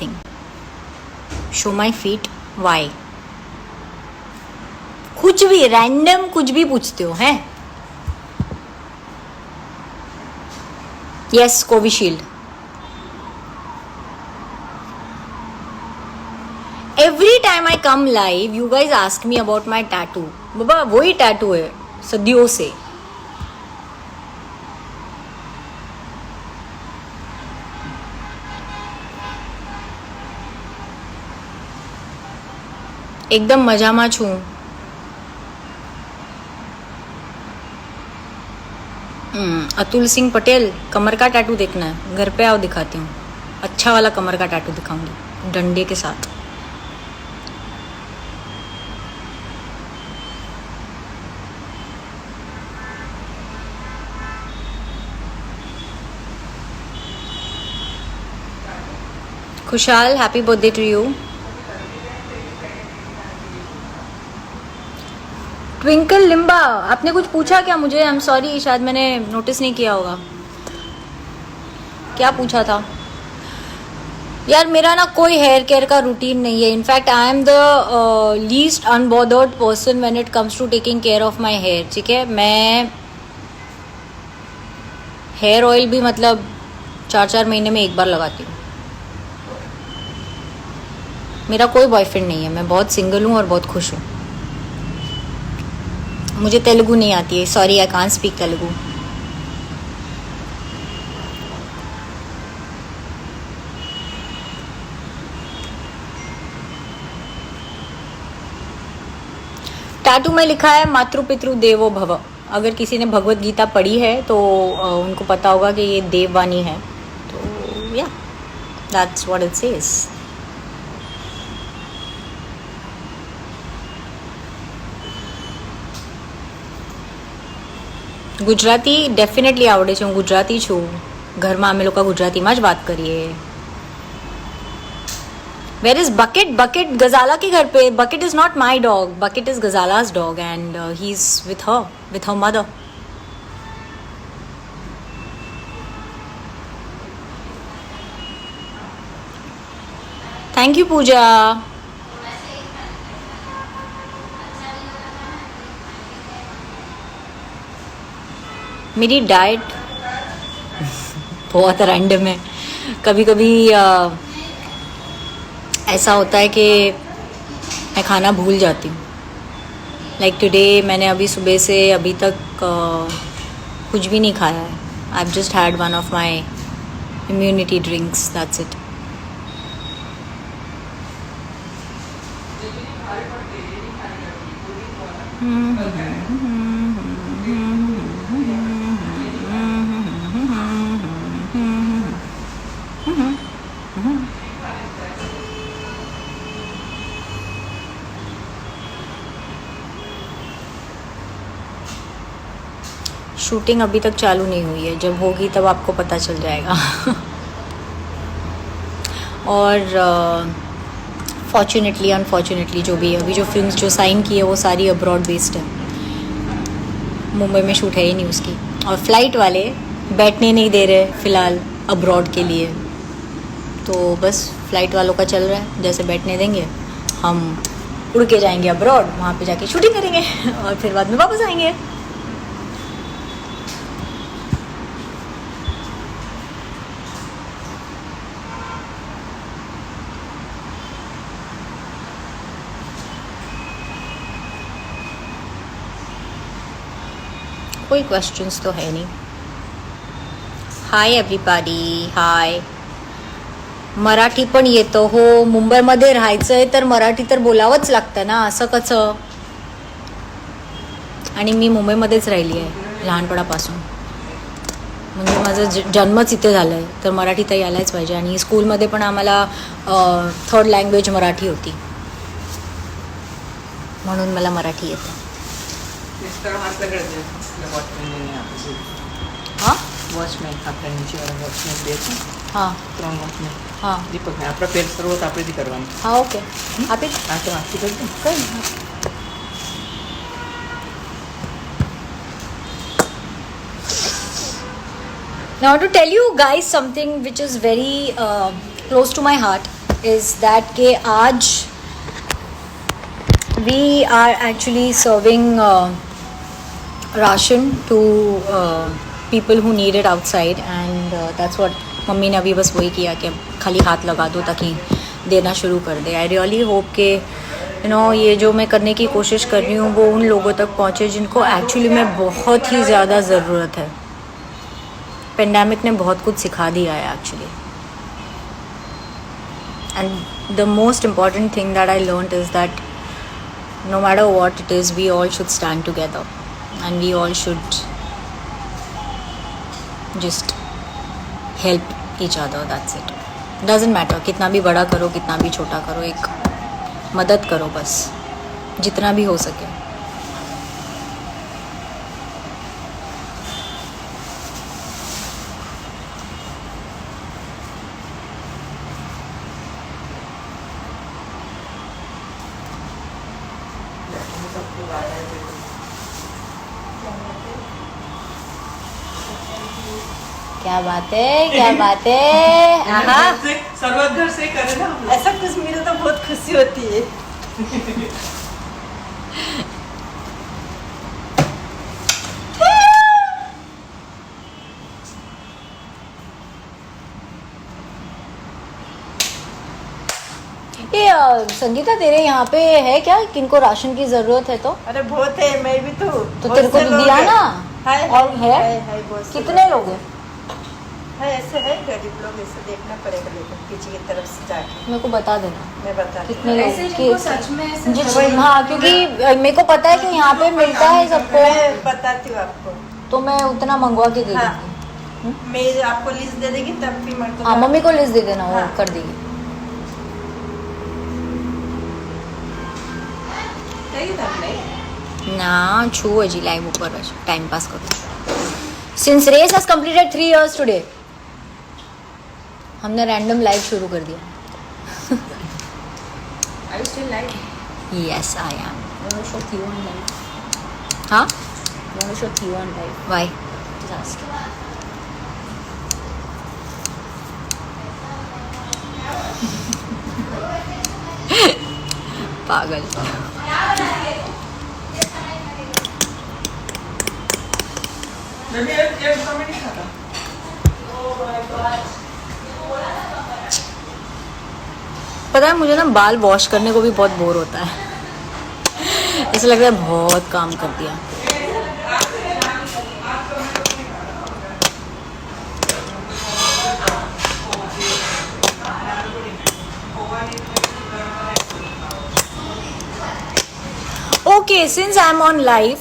Thing. Show my feet. Why? कुछ भी random कुछ भी पूछते हो हैं. Yes, Covishield. Every time I come live you guys ask me about my tattoo. बाबा वही टैटू है सदियों से. एकदम मजाમાં છું. अतुल सिंह पटेल, कमर का टैटू देखना है? घर पे आओ, दिखाती हूँ. अच्छा वाला कमर का टैटू दिखाऊंगी डंडे के साथ. खुशहाल, happy birthday to you. Twinkle Limba, आपने कुछ पूछा क्या मुझे? आई एम सॉरी, शायद मैंने नोटिस नहीं किया होगा. क्या पूछा था यार? मेरा ना कोई हेयर केयर का रूटीन नहीं है. In fact I am the least unbothered person when it comes to taking care of my hair. ठीक है, मैं हेयर ऑयल भी मतलब 4-4 महीने में एक बार लगाती हूँ. मेरा कोई बॉयफ्रेंड नहीं है. मैं बहुत सिंगल हूँ और बहुत खुश हूँ. मुझे तेलुगु नहीं आती है. Sorry, I can't speak Telugu. Tattoo में लिखा है मातृ पितृ देवो भव. अगर किसी ने भगवत गीता पढ़ी है तो उनको पता होगा कि ये देववाणी है. तो या that's what it says. Gujarati definitely આવડે છે. હું ગુજરાતી છું. ઘરમાં અમે લોકો ગુજરાતીમાં જ વાત કરીએ. Where is Bucket? Bucket गजाला के घर पे. Bucket is not my dog. Bucket is Gazala's dog and he's with her mother. Thank you, Pooja. मेरी डाइट बहुत रैंडम है. कभी कभी ऐसा होता है कि मैं खाना भूल जाती हूँ. लाइक टुडे मैंने अभी सुबह से अभी तक कुछ भी नहीं खाया है. I have just had one of my immunity drinks. That's it. Shooting अभी तक चालू नहीं हुई है. जब होगी तब आपको पता चल जाएगा. और फॉर्चुनेटली अनफॉर्चुनेटली जो भी है, अभी जो फिल्म्स जो साइन की है वो सारी अब्रॉड बेस्ड है. मुंबई में शूट है ही नहीं उसकी. और फ्लाइट वाले बैठने नहीं दे रहे फ़िलहाल अब्रॉड के लिए. तो बस फ्लाइट वालों का चल रहा है. जैसे बैठने देंगे हम उड़ के जाएंगे अब्रॉड. वहाँ पे जाके शूटिंग करेंगे और फिर बाद में वापस आएंगे. कोई क्वेश्चंस तो है नहीं. हाय एव्हरीबॉडी, हाय. मराठी पण येतं हो. मुंबईमध्ये राहायचं आहे तर मराठी तर बोलावंच लागतं ना. असं कसं? आणि मी मुंबईमध्येच राहिली आहे लहानपणापासून. म्हणजे माझा जन्मच इथे झाला आहे तर मराठी तर यायलाच पाहिजे. आणि स्कूलमध्ये पण आम्हाला थर्ड लँग्वेज मराठी होती म्हणून मला मराठी येतं. हाँ वॉचमैन आपल्या नीचे वाला वॉचमैन બે છે. हाँ 3 વોચમેન. हाँ દીપક ને આપણા પેર શરૂઆત આપણે જ કરવાની. हाँ ओके. आप ही આ તો આખી કરી દો. कहीं नहीं. Now I want to tell you guys something which is very close to my heart. is that के आज we are actually serving ration to people who need it outside, and that's what mummy ने अभी बस वही किया कि खाली हाथ लगा दो ताकि देना शुरू कर दे. आई रियली होप के ये जो मैं करने की कोशिश कर रही हूँ वो उन लोगों तक पहुँचे जिनको एक्चुअली में बहुत ही ज़्यादा ज़रूरत है. पेंडेमिक ने बहुत कुछ सिखा दिया है actually. And the most important thing that I learned is that no matter what it is, we all should stand together and we all should just help each other. That's it. Doesn't matter कितना भी बड़ा करो, कितना भी छोटा करो, एक मदद करो बस, जितना भी हो सके. क्या बात है, क्या बात है. आहा, सर्वोदर से करे ना हम लोग. ऐसा कुछ मिले तो बहुत खुशी होती है. ये संगीता तेरे यहाँ पे है क्या, किनको राशन की जरूरत है तो? अरे बहुत है, मैं भी तो तेरे को तो दिया ना. और है बहुत से कितने लोग हैं? है ऐसे है गरीब लोग, ऐसे देखना पड़ेगा लेकिन पीछे की तरफ से जाके मेरे को बता देना मैं बता कितने ऐसे लोग जिनको सच में ऐसे जिस हाँ, क्योंकि मेरे को पता है कि यहाँ पे मिलता है सबको, मैं बताती हूँ आपको. तो मैं उतना मंगवा के दे हाँ. दूँगी. मैं आपको लिस्ट दे देगी तब भी मैं हाँ, मम्मी को लिस्ट दे देना, वो हाँ. कर देगी. ना छू अजी लाइव ऊपर टाइम पास करो. Since race has completed 3 years today, हमने रैंडम लाइव शुरू कर दिया. Are you still live? Yes I am. I want to show Theo on live. हाँ, I want to show Theo on live. Why? Just ask. पागल. मैं भी एक समय नहीं खाता. पता है मुझे ना बाल वॉश करने को भी बहुत बोर होता है. ऐसा लग रहा है बहुत काम कर दिया. Okay, since I am on live,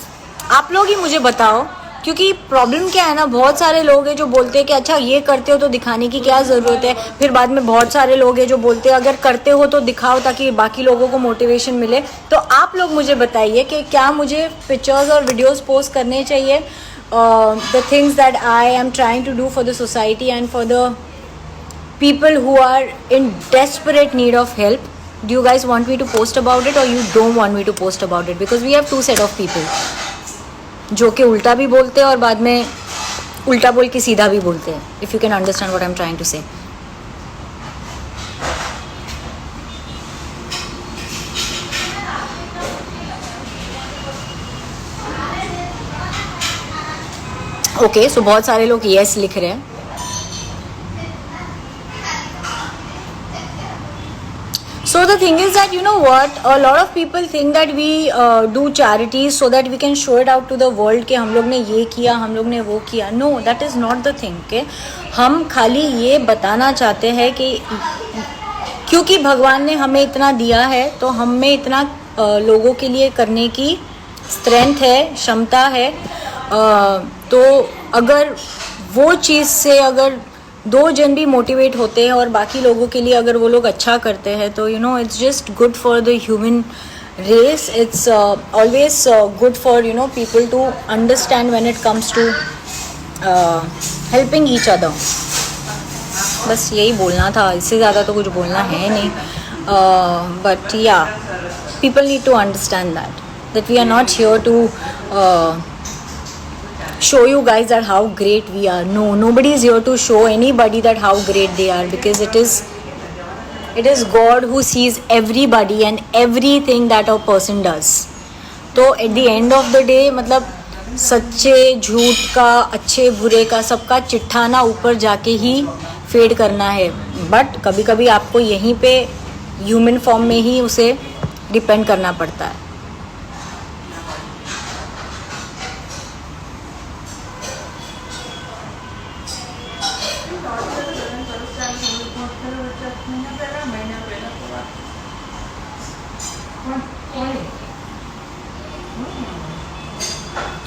आप लोग ही मुझे बताओ, क्योंकि प्रॉब्लम क्या है ना, बहुत सारे लोग हैं जो बोलते हैं कि अच्छा ये करते हो तो दिखाने की क्या ज़रूरत है. फिर बाद में बहुत सारे लोग हैं जो बोलते हैं अगर करते हो तो दिखाओ ताकि बाकी लोगों को मोटिवेशन मिले. तो आप लोग मुझे बताइए कि क्या मुझे पिक्चर्स और वीडियोस पोस्ट करने चाहिए, the things that I am trying to do for the society and for the people who are in desperate need of help. Do you guys want me to post about it or you don't want me to post about it? Because we have 2 set of people जो कि उल्टा भी बोलते हैं और बाद में उल्टा बोल के सीधा भी बोलते हैं. If you can understand what I'm trying to say. Okay, so बहुत सारे लोग yes लिख रहे हैं. So the thing is that, you know what, a lot of people think that we do charities so that we can show it out to the world कि हम लोग ने ये किया, हम लोग ने वो किया. No, that is not the thing. Okay? हम खाली ये बताना चाहते हैं कि क्योंकि भगवान ने हमें इतना दिया है तो हम में इतना लोगों के लिए करने की स्ट्रेंथ है, क्षमता है. तो अगर वो चीज़ से अगर 2 जन भी मोटिवेट होते हैं और बाकी लोगों के लिए अगर वो लोग अच्छा करते हैं तो it's just good for the human race. It's always good for people to understand when it comes to helping each other. बस यही बोलना था, इससे ज़्यादा तो कुछ बोलना है नहीं. But yeah people need to understand that we are not here to show you guys that how great we are. No, nobody is here to show anybody that how great they are, because it is It is God who sees everybody and everything that a person does. तो at the end of the day मतलब सच्चे झूठ का, अच्छे बुरे का, सबका चिट्ठा ना ऊपर जाके ही फेड करना है. बट कभी कभी आपको यहीं पे ह्यूमन फॉर्म में ही उसे डिपेंड करना पड़ता है.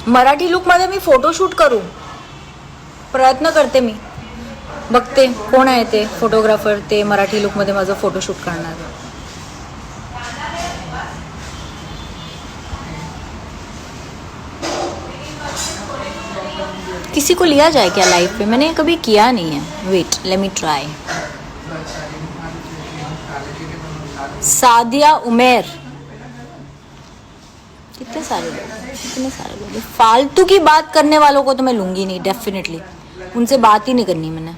मराठी लुकमध्ये मी फोटोशूट करू प्रयत्न करते. मी बघते कोण आहे ते फोटोग्राफर, ते मराठी लुकमध्ये माझं फोटोशूट करणार. किसी को लिया जाए क्या लाइफ पे? मैंने कभी किया नहीं है. Wait let me try. Sadia Umer, कितने सारे लोग. फालतू की बात करने वालों को तो मैं लूंगी नहीं, डेफिनेटली. उनसे बात ही नहीं करनी मैंने.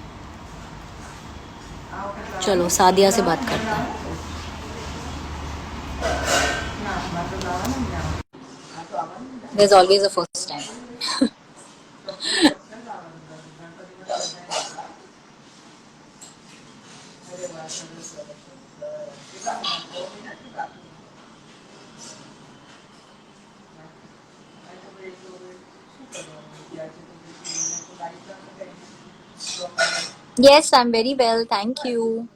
चलो सादिया से बात करते हैं. There's always a first time. Yes, I'm very well, thank you.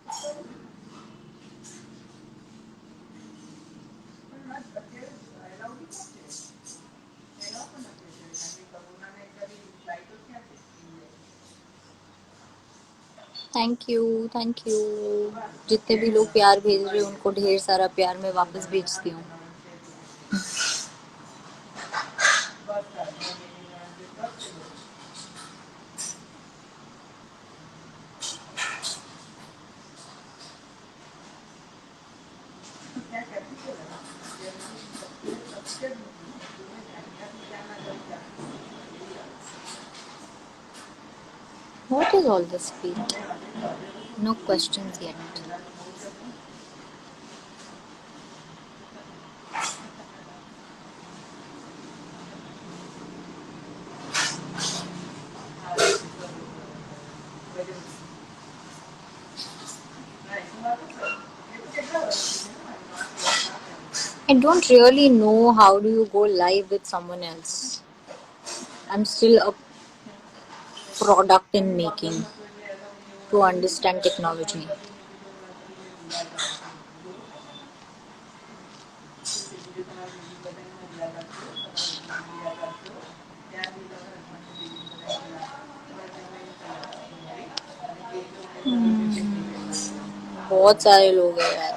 Thank you, thank you. जितने भी लोग प्यार भेज रहे हैं उनको ढेर सारा प्यार मैं वापस भेजती हूँ. What is all this speed? No questions yet. I don't really know how do you go live with someone else. I'm still a product in making to understand technology. बहुत सारे लोग हैं यार.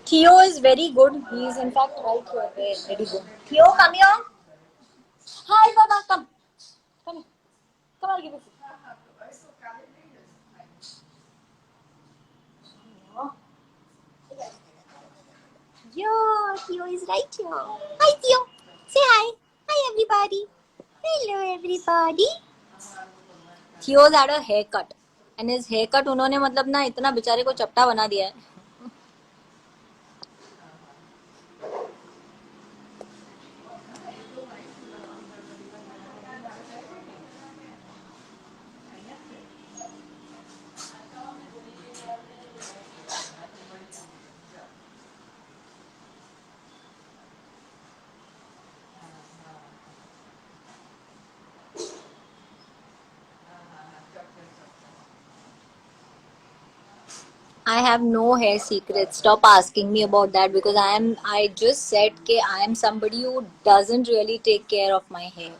Theo is very good. He is in fact right here. There, ready go. Theo, come here. Hi, Baba, come. Come. Come, I'll give you food. Yo, Theo is right here. Hi, Theo. Say hi. Hi, everybody. Hello, everybody. Theo's had a haircut. And his haircut उन्होंने मतलब ना इतना बेचारे को चपटा बना दिया है. I have no hair secrets. Stop asking me about that because I just said that I am somebody who doesn't really take care of my hair.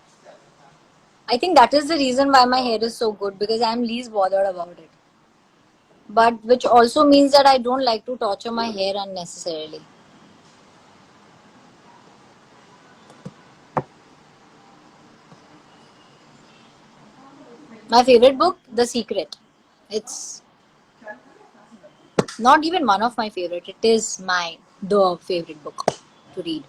I think that is the reason why my hair is so good because I am least bothered about it. But which also means that I don't like to torture my hair unnecessarily. My favorite book, The Secret. It's not even one of my favorite. It is the favorite book to read.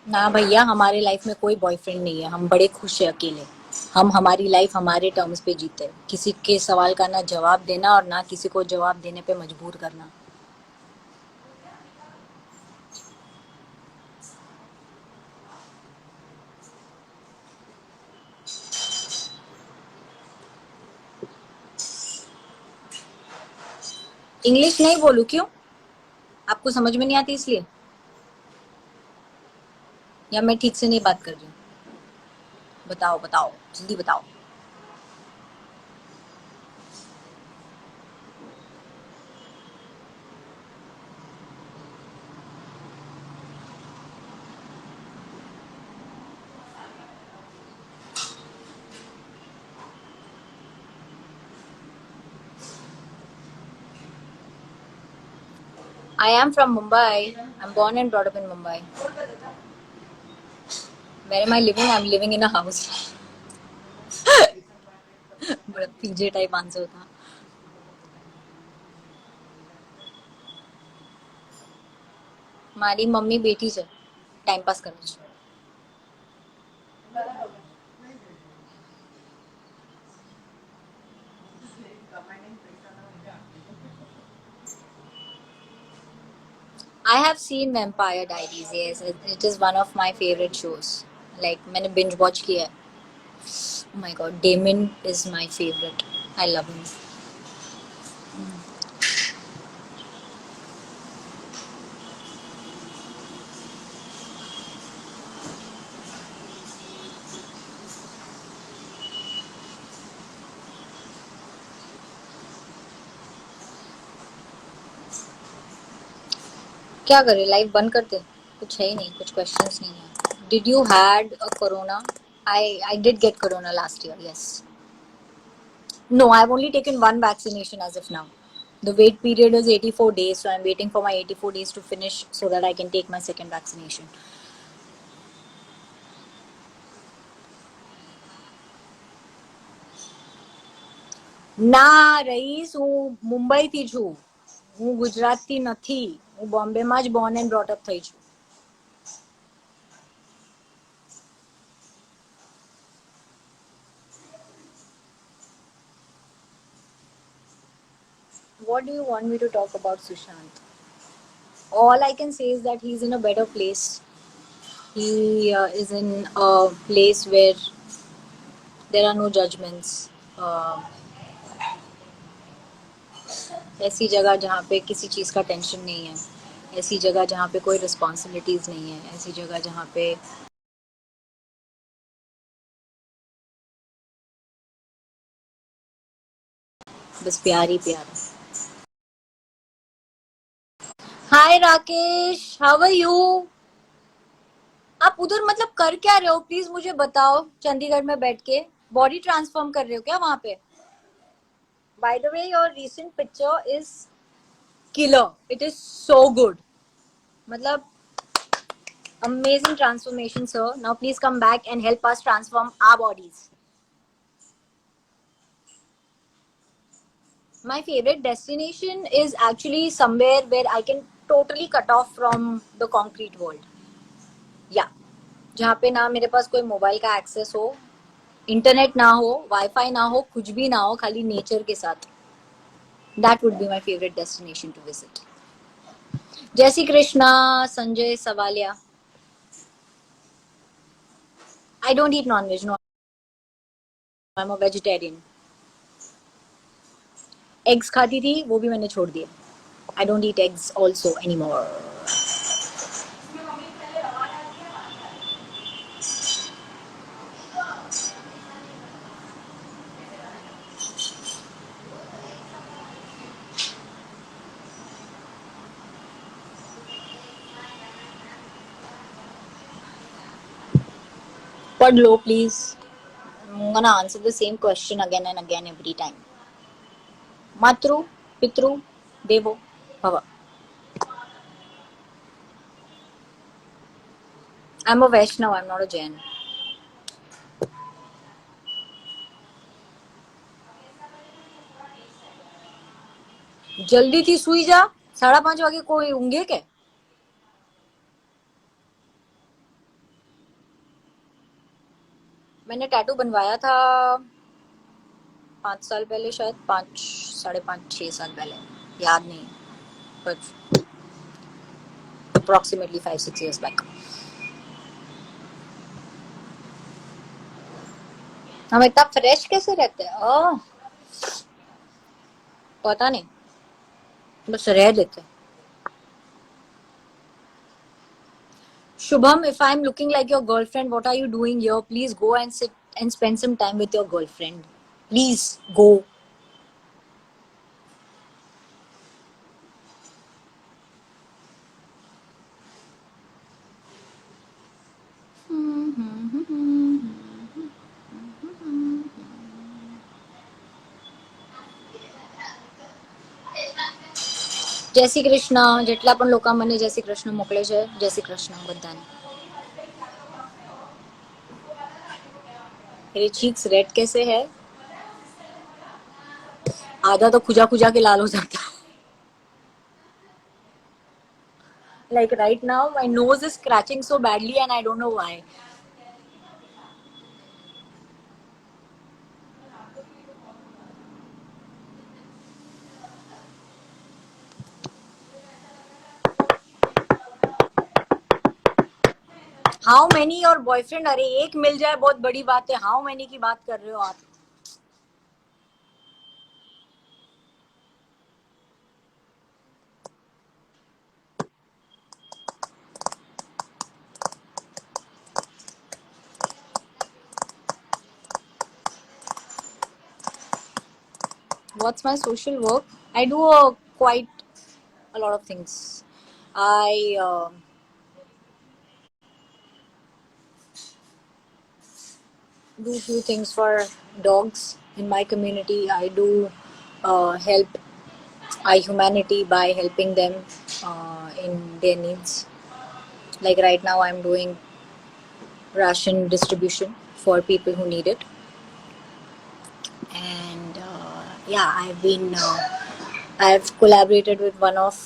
ना भैया, हमारे life में कोई boyfriend नहीं है, हम बड़े खुश हैं अकेले। हम हमारी लाइफ हमारे टर्म्स पे जीते हैं। किसी के सवाल का ना जवाब देना और ना किसी को जवाब देने पे मजबूर करना। इंग्लिश नहीं बोलूं क्यों? आपको समझ में नहीं आती इसलिए? या मैं ठीक से नहीं बात कर रही हूँ? बताओ बताओ, जल्दी बताओ। I am from Mumbai. I'm born and brought up in Mumbai. Where am I living? I'm living in a house. बड़ा पीजे टाइप आंसर था. મારી મમ્મી બેઠી છે ટાઈમ પાસ કરે છે. I have seen Vampire Diaries. Yes, it is one of my favorite shows. Like मैंने binge watch किया है. Oh my god, Damon is my favorite. I love him. क्या करें, लाइफ बंद करते? कुछ है ही नहीं, कुछ क्वेश्चंस नहीं है. Did you had a corona? I did get corona last year. Yes. No, I've only taken one vaccination as of now. The wait period is 84 days, so I'm waiting for my 84 days to finish so that I can take my second vaccination. ના રઈસ, હું મુંબઈથી છું. હું ગુજરાતથી નથી. હું બોમ્બેમાં જ Born and brought up થઈ છું. What do you want me to talk about Sushant? All I can say is that he's in a better place. He is in a place where there are no judgments. ऐसी जगह जहाँ पे किसी चीज़ का tension नहीं है. ऐसी जगह जहाँ पे कोई रिस्पॉन्सिबिलिटीज़ नहीं है. ऐसी जगह जहाँ पे बस प्यार ही प्यार है. हाय राकेश, हाउ आर यू? आप उधर मतलब कर क्या रहे हो, प्लीज मुझे बताओ. चंडीगढ़ में बैठ के बॉडी ट्रांसफॉर्म कर रहे हो क्या वहां पे? By the way, your recent picture is killer. It is so good. मतलब amazing transformation, sir. Now please come back and help us transform our bodies. My favorite destination is actually somewhere where I can totally cut off from the concrete world. Yeah. जहाँ पे ना मेरे पास कोई mobile का access हो, internet ना हो, wifi ना हो, कुछ भी ना हो, खाली नेचर के साथ. That would be my favourite destination to visit. जय Shri Krishna, Sanjay Sawaliya. I don't eat non veg. No, I am a vegetarian. Eggs खाती थी, वो भी मैंने छोड़ दिया. I don't eat eggs also any more. पढ़ लो please. I'm gonna answer the same question again and again every time. मातृ पितृ देवो भव. I'm a Vaishnav, I'm not a Jain. जल्दी थी सुई जा. 5:30 वागे कोई ઊંઘે के? मैंने टैटू बनवाया था 5 साल पहले, शायद 5, 5.5, 6 साल पहले, याद नहीं, बट अप्रोक्सीमेटली 5-6 years बैक। हम इतना फ्रेश कैसे रहते हैं? पता नहीं, बस रह देते हैं। Shubham, if I'm looking like your girlfriend, what are you doing here? Please go and sit and spend some time with your girlfriend. Please go. जय श्री कृष्ण, જેટલા પણ લોકો મને જય શ્રી કૃષ્ણ મોકલે છે, જય શ્રી કૃષ્ણ બધાને। मेरे चीक्स रेड कैसे है? आधा तो खुजा खुजा के लाल हो जाता। Like right now, my nose is scratching so badly and I don't know why. How many your boyfriend? अरे एक मिल जाए बहुत बड़ी बात है, हाउ मैनी की बात कर रहे हो आप? What's my social work? I do quite a lot of things. I do few things for dogs in my community. I do help humanity by helping them in their needs. Like right now, I'm doing ration distribution for people who need it, and yeah, I've collaborated with one of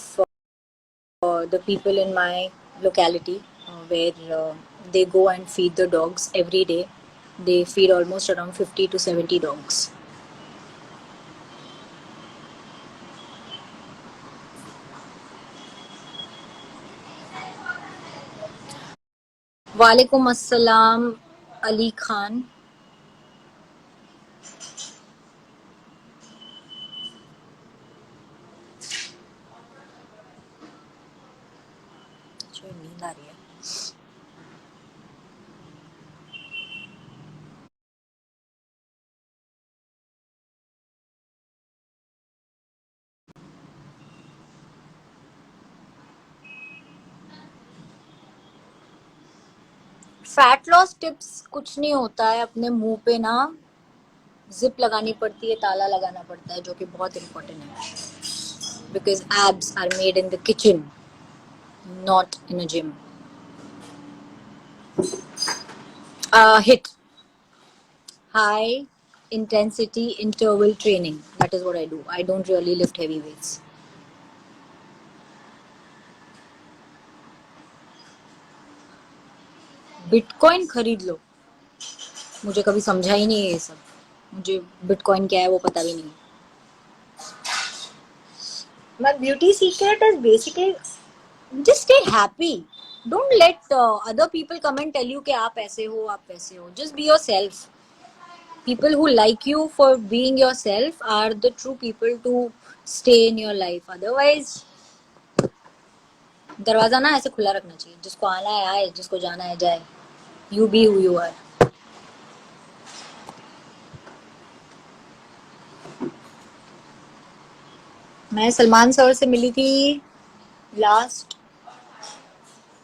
the people in my locality where they go and feed the dogs every day. They feed almost around 50 to 70 dogs. वालेकुम अस्सलाम अली खान। नींद आ रही है। Fat loss tips कुछ नहीं होता है, अपने मुंह पे ना जिप लगानी पड़ती है, ताला लगाना पड़ता है, जो कि बहुत इम्पोर्टेंट है, because abs are made in the kitchen, not in a gym. HIIT, high intensity interval training, that is what I do. I don't really lift heavy weights. Bitcoin खरीद लो। मुझे कभी समझा ही नहीं है ये सब, मुझे बिटकॉइन क्या है वो पता भी नहीं। My beauty secret is basically just stay happy. Don't let other people come and tell you कि आप ऐसे हो, आप वैसे हो. Just be yourself. People who like you for being yourself are the true people to stay in your life. Otherwise, दरवाजा ना ऐसे खुला रखना चाहिए, जिसको आना है आए, जिसको जाना है जाए। You be who you are. मैं सलमान सर से मिली थी लास्ट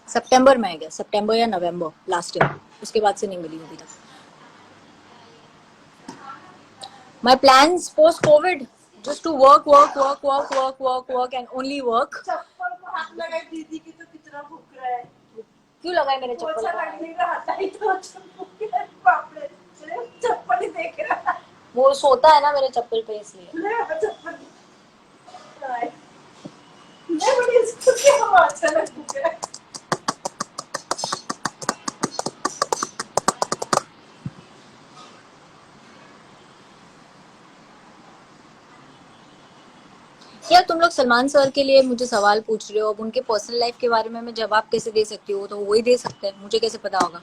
सितंबर में, आई गेस सितंबर या नवंबर लास्ट ईयर। उसके बाद से नहीं मिली अभी तक। My plans post COVID just to work and only work. चप्पल को हाथ लगाए दीदी की तो कितना भूख रहा है। क्यों लगाए मेरे चप्पल पोछा को? लगने का हाथ आई तो भूख है, बाप रे। ले, चप्पल ही देख रहा है। वो सोता है ना मेरे चप्पल पे, इसलिए। ले चप्पल। नहीं बड़ी इसको क्या अच्छा लग भूख है। यार तुम लोग सलमान सर के लिए मुझे सवाल पूछ रहे हो, अब उनके पर्सनल लाइफ के बारे में मैं जवाब कैसे दे सकती हूँ? तो वही दे सकते हैं, मुझे कैसे पता होगा?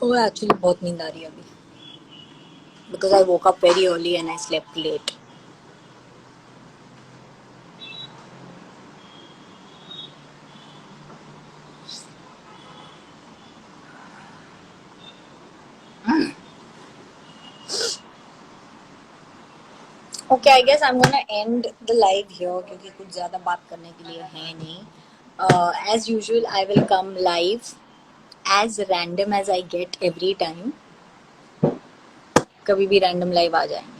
वो एक्चुअली बहुत नींद आ रही है अभी, because I woke up very early and I slept late. Okay, I guess I am gonna end the live here, क्योंकि कुछ ज़्यादा बात करने के लिए है नहीं. As usual I will come live as random as I get every time. कभी भी रैंडम लाइव आ जाएंगे.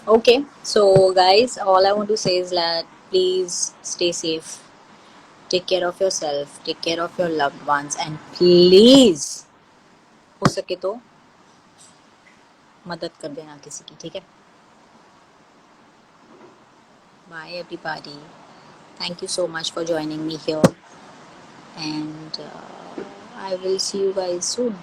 Okay, so guys, all I want to say is that please stay safe, take care of yourself, take care of your loved ones, and please हो सके तो मदद कर देना किसी की, ठीक है? Bye everybody. Thank you so much for joining me here, and I will see you guys soon.